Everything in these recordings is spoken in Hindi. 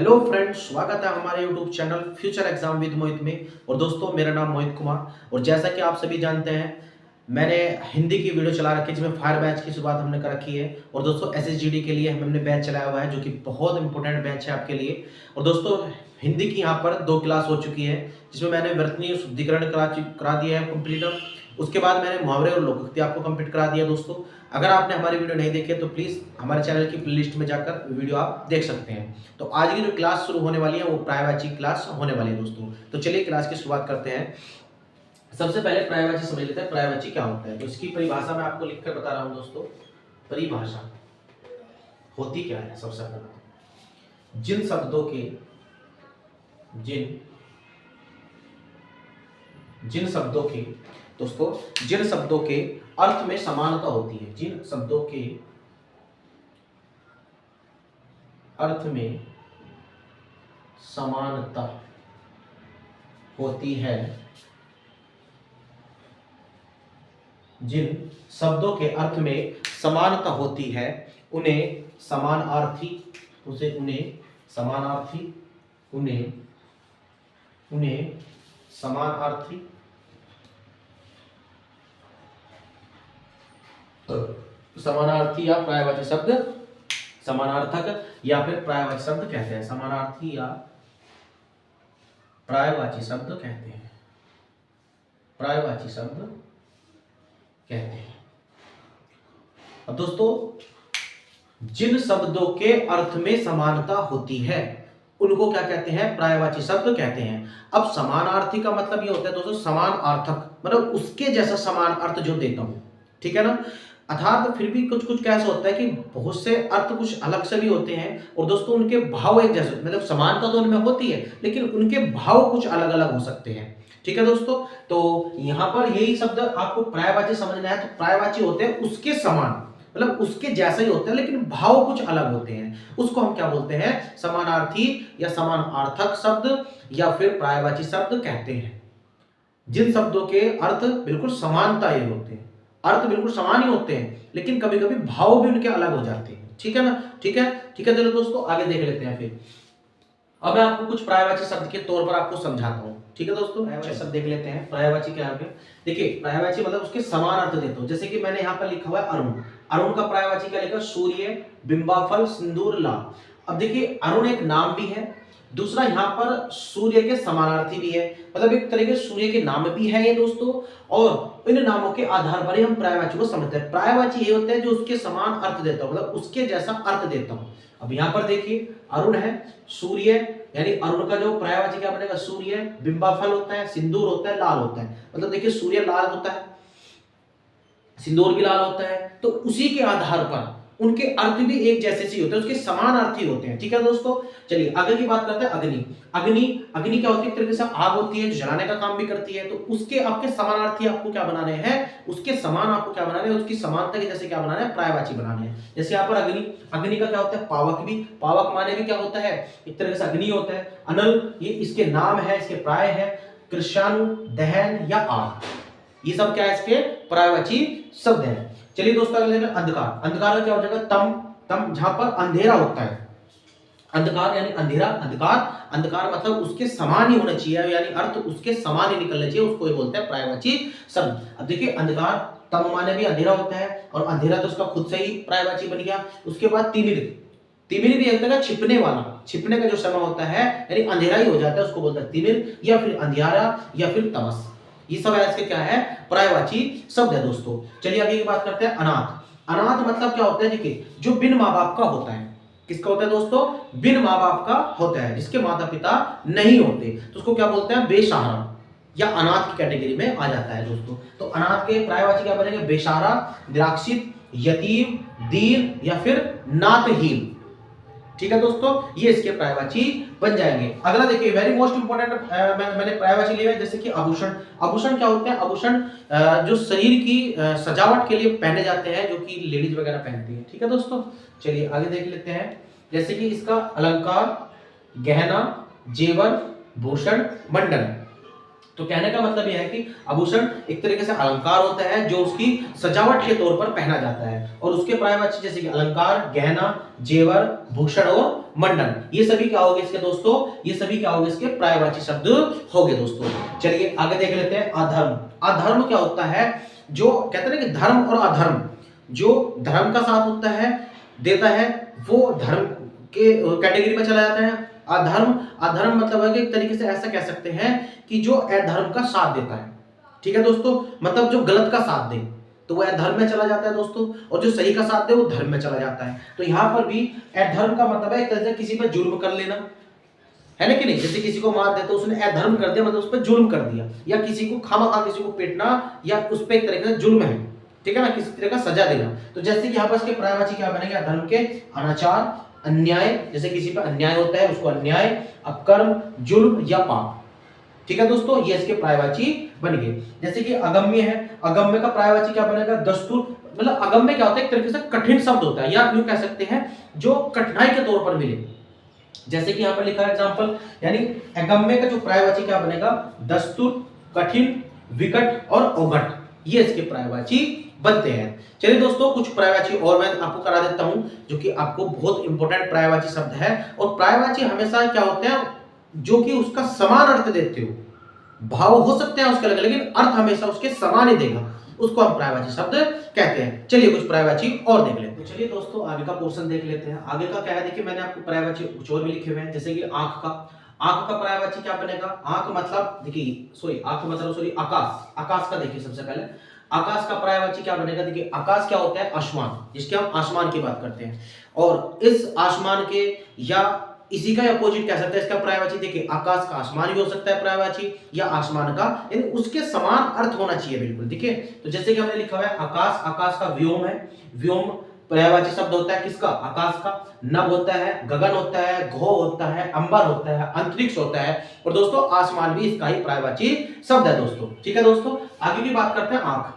हेलो फ्रेंड्स, स्वागत है हमारे YouTube channel future exam with Mohit में। और दोस्तों, मेरा नाम मोहित कुमार और जैसा कि आप सभी जानते हैं, मैंने हिंदी की वीडियो चला रखी है जिसमें फायर बैच की शुरुआत हमने कर रखी है। और दोस्तों, एसएसजीडी के लिए हमने बैच चलाया हुआ है जो कि बहुत इंपॉर्टेंट बैच है आपके लिए। और दोस्तों, हिंदी की यहाँ पर 2 क्लास हो चुकी है जिसमें मैंने वर्तनी शुद्धिकरण करा दिया है कंप्लीट। उसके बाद मैंने मुहावरे और लोकोक्ति आपको कंप्लीट करा दिया। दोस्तों, अगर आपने हमारी वीडियो नहीं देखी है तो प्लीज़ हमारे चैनल की प्लेलिस्ट में जाकर वीडियो आप देख सकते हैं। तो आज की जो क्लास शुरू होने वाली है वो पर्यायवाची क्लास होने वाली है दोस्तों। तो चलिए क्लास की शुरुआत करते हैं। सबसे पहले पर्यायवाची समझ लेते हैं, पर्यायवाची क्या होता है। तो इसकी परिभाषा मैं आपको लिखकर बता रहा हूँ दोस्तों। परिभाषा होती क्या है, सबसे पहले जिन शब्दों के जिन शब्दों के अर्थ में समानता होती है, जिन शब्दों के अर्थ में समानता होती है, जिन शब्दों के अर्थ में समानता होती है उन्हें समानार्थी समानार्थी या पर्यायवाची शब्द, समानार्थक या फिर पर्यायवाची शब्द कहते हैं। समानार्थी या पर्यायवाची शब्द कहते हैं। अब दोस्तों, जिन शब्दों के अर्थ में समानता होती है उनको क्या कहते हैं? पर्यायवाची शब्द कहते हैं। अब समानार्थी का मतलब ये होता है दोस्तों, समान अर्थक, मतलब उसके जैसा समान अर्थ जो देता हूं, ठीक है ना। अर्थात फिर भी कुछ कुछ कैसा होता है कि बहुत से अर्थ कुछ अलग से भी होते हैं और दोस्तों उनके भाव एक जैसे, मतलब समानता तो उनमें होती है लेकिन उनके भाव कुछ अलग अलग हो सकते हैं, ठीक है दोस्तों। तो यहां पर यही शब्द आपको पर्यायवाची समझना है। तो पर्यायवाची होते हैं उसके समान, मतलब उसके जैसा ही होता है लेकिन भाव कुछ अलग होते हैं। उसको हम क्या बोलते हैं? समानार्थी या समानार्थक शब्द या फिर पर्यायवाची शब्द कहते हैं। जिन शब्दों के अर्थ बिल्कुल समानता ही होते हैं, अर्थ बिल्कुल समान ही होते हैं लेकिन कभी कभी भाव भी उनके अलग हो जाते हैं, ठीक है ना। ठीक है चलो दोस्तों, आगे देख लेते हैं। फिर अब मैं आपको कुछ पर्यायवाची शब्द के तौर पर आपको समझाता हूं, ठीक है दोस्तों। पर्यायवाची शब्द देख लेते हैं। पर्यायवाची क्या है? देखिए, पर्यायवाची मतलब उसके समान अर्थ देता हूं। जैसे कि मैंने यहाँ पर लिखा हुआ है अरुण। अरुण का पर्यायवाची क्या लिखा? सूर्य, बिंबाफल, सिंदूर, लाल। अब देखिए, अरुण एक नाम भी है, दूसरा यहाँ पर सूर्य के समानार्थी भी है, मतलब एक तरीके से सूर्य के नाम भी है ये दोस्तों। और इन नामों के आधार पर ही हम पर्यायवाची को समझते हैं। पर्यायवाची ये होता है जो उसके समान अर्थ देता हूं, मतलब उसके जैसा अर्थ देता हूं। अब यहाँ पर देखिए, अरुण है, सूर्य, यानी अरुण का जो पर्यायवाची क्या बनेगा? सूर्य, बिंबाफल होता है, सिंदूर होता है, लाल होता है। मतलब देखिए, सूर्य लाल होता है, सिंदूर भी लाल होता है, तो उसी के आधार पर उनके अर्थ भी एक जैसे से होते हैं, उसके समान अर्थी होते हैं, ठीक है दोस्तों। चलिए आगे की बात करते हैं। अग्नि क्या होती है? एक तरीके से आग होती है जो जलाने का काम भी करती है। तो उसके आपके समानार्थी आपको क्या बनाने हैं? उसके समान आपको क्या बनाने हैं? उसकी समानता के जैसे क्या बनाना है? पर्यायवाची बनाने हैं। जैसे यहाँ पर अग्नि का क्या होता है? पावक भी, पावक माने भी क्या होता है? एक तरह से अग्नि होता है। अनल, ये इसके नाम है, इसके प्राय है। कृष्णाणु, दहन या आग, ये सब क्या है? इसके पर्यायवाची शब्द है। चलिए दोस्तों, अगले अंधकार। अंधकार का क्या हो जाएगा? तम, जहां पर अंधेरा होता है। अंधकार यानी अंधेरा, अंधकार मतलब उसके समान ही होना चाहिए, यानी अर्थ उसके समान ही निकलना चाहिए, उसको ये बोलते हैं पर्यायवाची शब्द। अब देखिए, अंधकार तम माने भी अंधेरा होता है और अंधेरा तो उसका खुद से ही पर्यायवाची बन गया। उसके बाद तिमिर भी एक तरह छिपने वाला, छिपने का जो समय होता है यानी अंधेरा ही हो जाता है, उसको बोलते हैं तिमिर या फिर अंधियारा या फिर तमस। ये सब ऐसे क्या है? पर्यायवाची शब्द है दोस्तों। चलिए आगे की बात करते हैं। अनाथ मतलब क्या होता है? देखिए, जो बिन माँ बाप का होता है। किसका होता है दोस्तों? बिन माँ बाप का होता है, जिसके माता पिता नहीं होते, तो उसको क्या बोलते हैं? बेसहारा या अनाथ की कैटेगरी में आ जाता है दोस्तों। तो अनाथ के पर्यायवाची क्या बनेंगे? बेसहारा, निराश्रित, यतीम, दीन या फिर नातहीन, ठीक है दोस्तों। ये इसके पर्यायवाची बन जाएंगे। अगला देखिए, वेरी मोस्ट इंपोर्टेंट, मैंने पर्यायवाची लिया है। जैसे कि आभूषण। आभूषण क्या होते हैं? आभूषण जो शरीर की सजावट के लिए पहने जाते हैं, जो कि लेडीज वगैरह पहनती है, ठीक है दोस्तों। चलिए आगे देख लेते हैं। जैसे कि इसका अलंकार, गहना, जेवर, भूषण, मंडल। तो कहने का मतलब यह है कि आभूषण एक तरीके से अलंकार होता है जो उसकी सजावट के तौर पर पहना जाता है, और उसके पर्यायवाची जैसे कि अलंकार, गहना, जेवर, भूषण और मंडन, ये सभी क्या हो गए इसके दोस्तों, ये सभी क्या हो गए इसके पर्यायवाची शब्द हो गए दोस्तों। चलिए आगे देख लेते हैं अधर्म। अधर्म क्या होता है, जो कहते हैं ना कि धर्म और अधर्म, जो धर्म का साथ होता है देता है वो धर्म के कैटेगरी में चला जाता है। अधर्म, अधर्म मतलब है कि एक तरीके से ऐसा कह सकते हैं कि जो अधर्म का साथ देता है, ठीक है दोस्तों, मतलब जो गलत का साथ दे तो वो अधर्म में चला जाता है दोस्तों, और जो सही का साथ दे वो धर्म में चला जाता है। तो यहाँ पर भी अधर्म का मतलब है एक तरह से किसी पर जुल्म कर लेना, है ना कि नहीं, जैसे किसी को मार दे तो उसने अधर्म कर दिया, मतलब उस पर जुल्म कर दिया, या किसी को खामखा किसी को पीटना या उस पर एक तरीके से जुल्म है, ठीक है ना, किसी तरह का सजा देना। तो जैसे कि यहाँ पर इसके पर्यायवाची क्या बनेगा, अधर्म के अनाचार, अन्याय, जैसे किसी पर अन्याय होता है उसको अन्याय, अपकर्म, जुल्म या पाप, ठीक है दोस्तों, ये इसके पर्यायवाची बन गए। जैसे कि अगम्य है, अगम्य का पर्यायवाची क्या बनेगा, दस्तूर, मतलब अगम्य क्या होता है, एक तरीके से कठिन शब्द होता है, या यूं कह सकते हैं जो कठिनाई के तौर पर मिले। जैसे कि यहाँ पर लिखा है एग्जांपल, यानी अगम्य का जो पर्यायवाची क्या बनेगा, दस्तूर, कठिन, विकट और अवघट, ये इसके पर्यायवाची बनते हैं। चलिए दोस्तों कुछ पर्यायवाची और मैं आपको करा देता हूं, जो कि आपको बहुत इंपॉर्टेंट पर्यायवाची शब्द है। और पर्यायवाची हमेशा क्या होते हैं, जो कि उसका समान अर्थ देते हो, भाव हो सकते हैं उसके अलग, लेकिन अर्थ हमेशा उसके समान ही देगा, उसको हम पर्यायवाची शब्द कहते हैं। चलिए कुछ पर्यायवाची और देख लेते हैं। चलिए दोस्तों आगे का पोर्शन देख लेते हैं। आगे का क्या है, देखिए मैंने आपको पर्यायवाची कुछ और भी लिखे हुए हैं, जैसे कि आंख का, आंख का पर्यायवाची क्या बनेगा, आंख मतलब देखिए आंख मतलब आकाश, आकाश का देखिए सबसे पहले आकाश का पर्यायवाची क्या बनेगा, देखिए आकाश क्या होता है, आसमान, जिसके हम आसमान की बात करते हैं, और इस आसमान के या इसी का अपोजिट कह सकते हैं इसका पर्यायवाची, देखिए आकाश का आसमान भी हो सकता है पर्यायवाची, या आसमान का, यानी उसके समान अर्थ होना चाहिए बिल्कुल, देखिए। तो जैसे कि हमने लिखा हुआ है आकाश, आकाश का व्योम है, व्योम पर्यायवाची शब्द होता है किसका, आकाश का। नभ होता है, गगन होता है, घो होता है, अंबर होता है, अंतरिक्ष होता है, और दोस्तों आसमान भी इसका ही पर्यायवाची शब्द है दोस्तों, ठीक है दोस्तों। आगे की बात करते हैं आंख।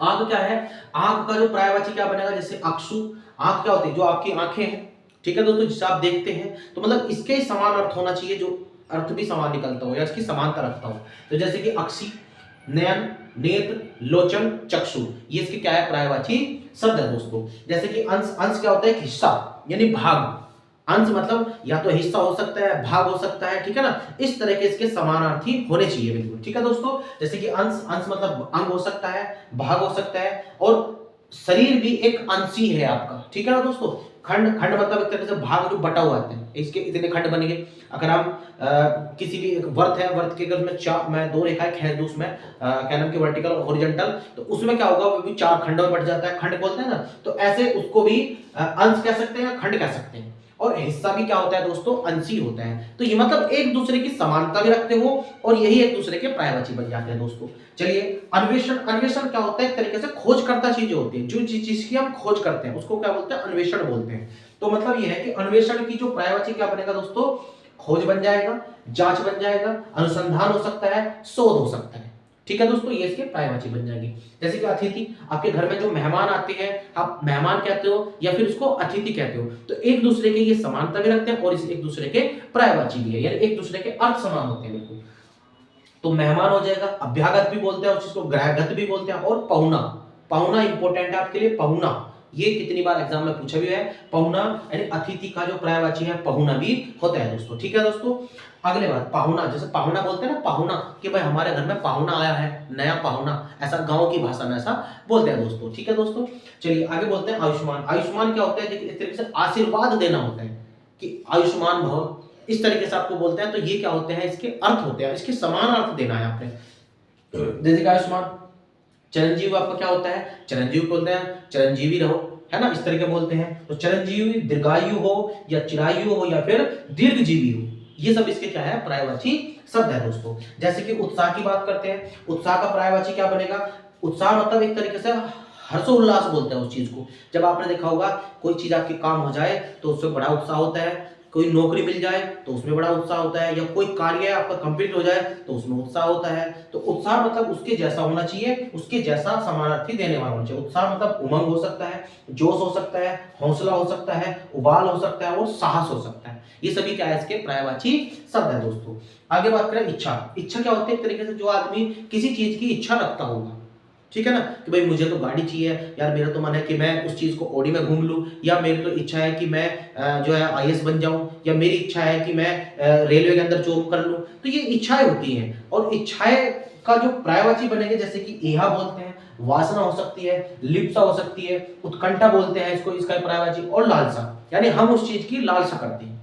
आंख क्या है, आंख का जो पर्यायवाची क्या बनेगा, जैसे अक्षु, आंख क्या होती है, जो आपकी आंखें हैं, ठीक है दोस्तों, जिसे आप देखते हैं, तो मतलब इसके ही समान अर्थ होना चाहिए, जो अर्थ भी समान निकलता हो या इसकी समानता रखता हो। तो जैसे कि अक्षी, नयन, नेत्र, लोचन, चक्षु, ये इसके क्या है, पर्यायवाची शब्द है दोस्तों। जैसे कि अंश, अंश क्या होता है, हिस्सा यानी भाग, अंश मतलब या तो हिस्सा हो सकता है, भाग हो सकता है, ठीक है ना, इस तरह के इसके समानार्थी होने चाहिए बिल्कुल, ठीक है दोस्तों। जैसे कि अंश, अंश मतलब अंग हो सकता है, भाग हो सकता है, और शरीर भी एक अंशी है आपका, ठीक है ना दोस्तों। खंड, खंड मतलब एक तरह से भाग जो बटा हुआ है, इसके इतने खंड बन गए। अगर हम किसी भी एक वर्त है, वर्त के अगर मैं दो रेखाएं खींच दूं उसमें क्या नाम की वर्टिकल और हॉरिजॉन्टल, तो उसमें क्या होगा, वो भी चार खंडों में बट जाता है, खंड बोलते हैं ना, तो ऐसे उसको भी अंश कह सकते हैं, खंड कह सकते हैं। और हिस्सा भी क्या होता है दोस्तों, अंशी होता है। तो ये मतलब एक दूसरे की समानता भी रखते हो, और यही एक दूसरे के पर्यायवाची बन जाते हैं दोस्तों। चलिए अन्वेषण, अन्वेषण क्या होता है, एक तरीके से खोज करता चीजें होती है, जो चीज की हम खोज करते हैं उसको क्या बोलते हैं, अन्वेषण बोलते हैं। तो मतलब ये है कि अन्वेषण की जो पर्यायवाची क्या बनेगा दोस्तों, खोज बन जाएगा, जांच बन जाएगा, अनुसंधान हो सकता है, शोध हो सकता है, ठीक है दोस्तों, ये इसके पर्यायवाची बन जाएगी। जैसे कि अतिथि, आपके घर में जो मेहमान आते हैं आप मेहमान कहते हो या फिर उसको अतिथि कहते हो, तो एक दूसरे के ये समानता भी रखते हैं और इस एक दूसरे के पर्यायवाची भी है, यानी एक दूसरे के अर्थ समान होते हैं बिल्कुल। तो मेहमान हो जाएगा, अभ्यागत भी बोलते हैं उस चीज को, ग्रहगत भी बोलते हैं, और पहुना, पहुना इंपॉर्टेंट है आपके लिए, पहुना, ये कितनी बार एग्जाम में पूछा भी है, पहुना यानी अतिथि का जो पर्यायवाची है पहुना भी होता है दोस्तों, ठीक है दोस्तों। अगले बात पाहुना, जैसे पाहुना बोलते हैं ना, पाहुना कि भाई हमारे घर में पाहुना आया है, नया पाहुना, ऐसा गांव की भाषा में ऐसा बोलते हैं दोस्तों, ठीक है दोस्तों। चलिए आगे बोलते हैं आयुष्मान। आयुष्मान क्या होता है, इस तरीके से आशीर्वाद देना होता है कि आयुष्मान भव, इस तरीके से आपको बोलते हैं। तो ये क्या होते हैं, इसके अर्थ होते हैं, इसके समान अर्थ देना है आपने। जैसे कि आयुष्मान, चिरंजीव आपका क्या होता है, चिरंजीव बोलते हैं चिरंजीवी रहो, है ना, इस तरीके बोलते हैं। तो चिरंजीवी दीर्घायु हो या चिरायु हो या फिर दीर्घजीवी हो, ये सब इसके क्या है, पर्यायवाची शब्द है दोस्तों। जैसे कि उत्साह की बात करते हैं, उत्साह का पर्यायवाची क्या बनेगा, उत्साह मतलब एक तरीके से हर्षोल्लास बोलते हैं उस चीज को। जब आपने देखा होगा कोई चीज आपके काम हो जाए तो उससे बड़ा उत्साह होता है, कोई नौकरी मिल जाए तो उसमें बड़ा उत्साह होता है, या कोई कार्य आपका कंप्लीट हो जाए तो उसमें उत्साह होता है। तो उत्साह मतलब उसके जैसा होना चाहिए, उसके जैसा समानार्थी देने वाला होना चाहिए। उत्साह मतलब उमंग हो सकता है, जोश हो सकता है, हौसला हो सकता है, उबाल हो सकता है और साहस हो सकता है। ये सभी क्या है, इसके पर्यायवाची शब्द है दोस्तों। आगे बात करें इच्छा। इच्छा क्या होती है, एक तरीके से जो आदमी किसी चीज की इच्छा रखता होगा, ठीक है ना, कि भाई मुझे तो गाड़ी चाहिए यार, मेरा तो मन है कि मैं उस चीज़ को ऑडी में घूम लूँ, या मेरी तो इच्छा है कि मैं जो है आईएएस बन जाऊँ, या मेरी इच्छा है कि मैं रेलवे के अंदर जॉब कर लूँ। तो ये इच्छाएँ होती हैं, और इच्छाएँ का जो पर्यायवाची बनेंगे, जैसे कि इहा बोलते हैं, वासना हो सकती है, लिप्सा हो सकती है, उत्कंठा बोलते हैं इसको, इसका पर्यायवाची, और लालसा, यानी हम उस चीज़ की लालसा करते हैं।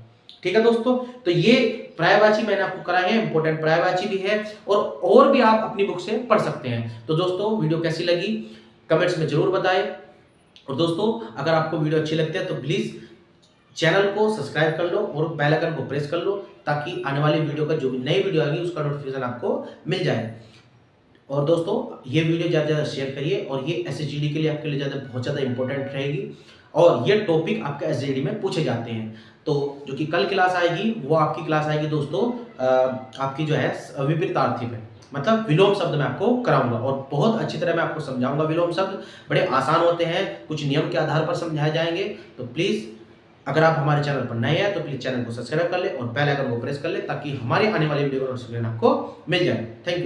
ठीक है दोस्तों, तो ये पर्यायवाची मैंने आपको कराए हैं, इंपॉर्टेंट पर्यायवाची भी है, और भी आप अपनी बुक से पढ़ सकते हैं। तो दोस्तों वीडियो कैसी लगी कमेंट्स में जरूर बताएं, और दोस्तों अगर आपको वीडियो अच्छी लगती है तो प्लीज चैनल को सब्सक्राइब कर लो और बेल आइकन को प्रेस कर लो, ताकि आने वाली वीडियो का जो भी नई वीडियो आएगी उसका नोटिफिकेशन आपको मिल जाए। और दोस्तों ये वीडियो ज़्यादा से ज़्यादा शेयर करिए, और ये एसएसजीडी के लिए आपके लिए बहुत ज़्यादा इंपॉर्टेंट रहेगी, और ये टॉपिक आपके एसएसजीडी में पूछे जाते हैं। तो जो कि कल क्लास आएगी वो आपकी क्लास आएगी दोस्तों आपकी जो है विपरीतार्थी पे, मतलब विलोम शब्द मैं आपको कराऊंगा, और बहुत अच्छी तरह मैं आपको समझाऊंगा। विलोम शब्द बड़े आसान होते हैं, कुछ नियम के आधार पर समझाए जाएंगे। तो प्लीज़ अगर आप हमारे चैनल पर नए हैं तो प्लीज़ चैनल को सब्सक्राइब कर ले और बेल आइकन को प्रेस कर ले, ताकि हमारे आने वाली वीडियो का नोटिफिकेशन आपको मिल जाए। Thank you.